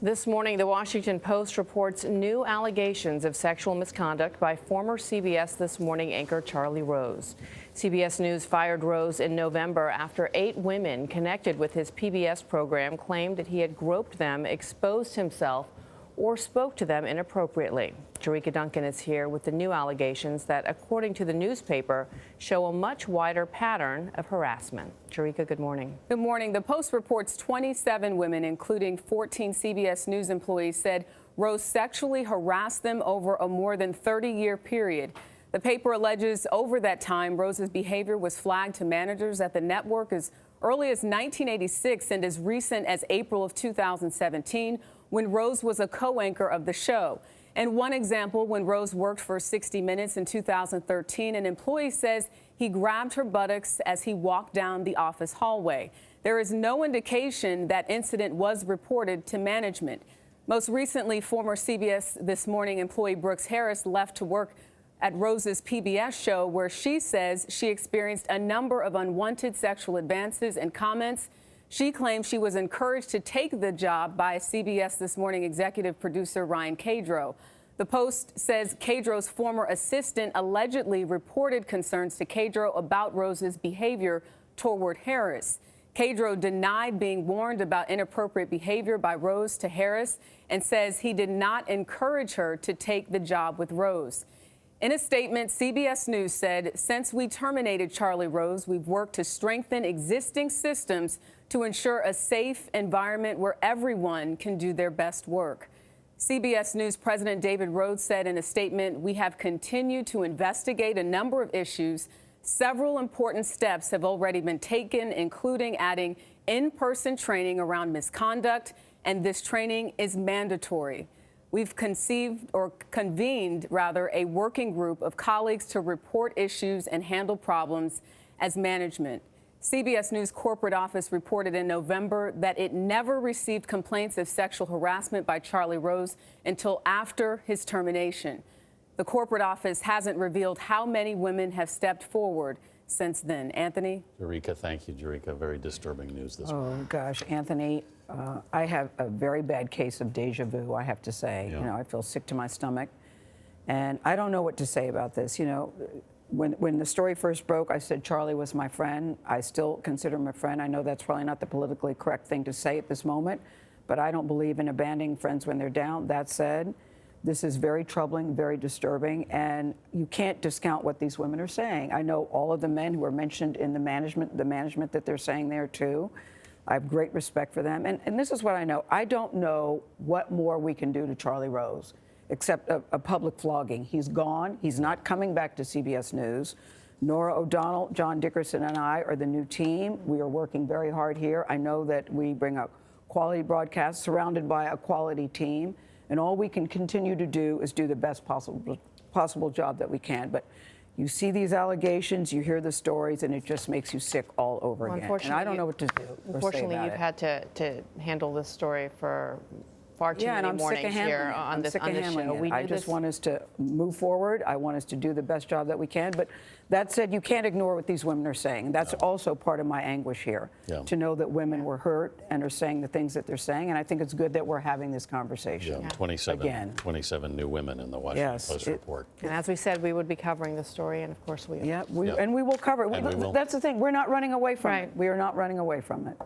This morning, the Washington Post reports new allegations of sexual misconduct by former CBS This Morning anchor Charlie Rose. CBS News fired Rose in November after 8 women connected with his PBS program claimed that he had groped them, exposed himself, or spoke to them inappropriately. Jericka Duncan is here with the new allegations that, according to the newspaper, show a much wider pattern of harassment. Jericka, good morning. Good morning. The Post reports 27 women, including 14 CBS News employees, said Rose sexually harassed them over a more than 30-year period. The paper alleges over that time, Rose's behavior was flagged to managers at the network as early as 1986 and as recent as April of 2017, when Rose was a co-anchor of the show. And one example, when Rose worked for 60 Minutes in 2013, an employee says he grabbed her buttocks as he walked down the office hallway. There is no indication that incident was reported to management. Most recently, former CBS This Morning employee Brooks Harris left to work at Rose's PBS show, where she says she experienced a number of unwanted sexual advances and comments. She claims she was encouraged to take the job by CBS This Morning executive producer Ryan Cadro. The Post says Cadro's former assistant allegedly reported concerns to Cadro about Rose's behavior toward Harris. Cadro denied being warned about inappropriate behavior by Rose to Harris and says he did not encourage her to take the job with Rose. In a statement, CBS News said, since we terminated Charlie Rose, we've worked to strengthen existing systems to ensure a safe environment where everyone can do their best work. CBS News President David Rhodes said in a statement, we have continued to investigate a number of issues. Several important steps have already been taken, including adding in-person training around misconduct, and this training is mandatory. We've convened a working group of colleagues to report issues and handle problems as management. CBS News corporate office reported in November that it never received complaints of sexual harassment by Charlie Rose until after his termination. The corporate office hasn't revealed how many women have stepped forward since then. Anthony? Jericka, thank you, Jericka. Very disturbing news this morning. Oh, gosh, Anthony, I have a very bad case of deja vu, I have to say. Yeah. You know, I feel sick to my stomach. And I don't know what to say about this. You know, when the story first broke, I said Charlie was my friend. I still consider him a friend. I know that's probably not the politically correct thing to say at this moment, but I don't believe in abandoning friends when they're down. That said, this is very troubling, very disturbing, and you can't discount what these women are saying. I know all of the men who are mentioned in the management that they're saying there too. I have great respect for them. And this is what I know. I don't know what more we can do to Charlie Rose except a public flogging. He's gone. He's not coming back to CBS News. Norah O'Donnell, John Dickerson, and I are the new team. We are working very hard here. I know that we bring a quality broadcast surrounded by a quality team. And all we can continue to do is do the best possible job that we can. But you see these allegations, you hear the stories, and it just makes you sick all over again. And I don't know what to do. Unfortunately, you've had to handle this story for far too many mornings here on this show. I just want us to move forward. I want us to do the best job that we can. But that said, you can't ignore what these women are saying. That's also part of my anguish here, to know that women were hurt and are saying the things that they're saying. And I think it's good that we're having this conversation. 27 new women in the Washington Post report. And as we said, we would be covering the story, and of course we are. And we will cover it. That's the thing. We're not running away from it. We are not running away from it.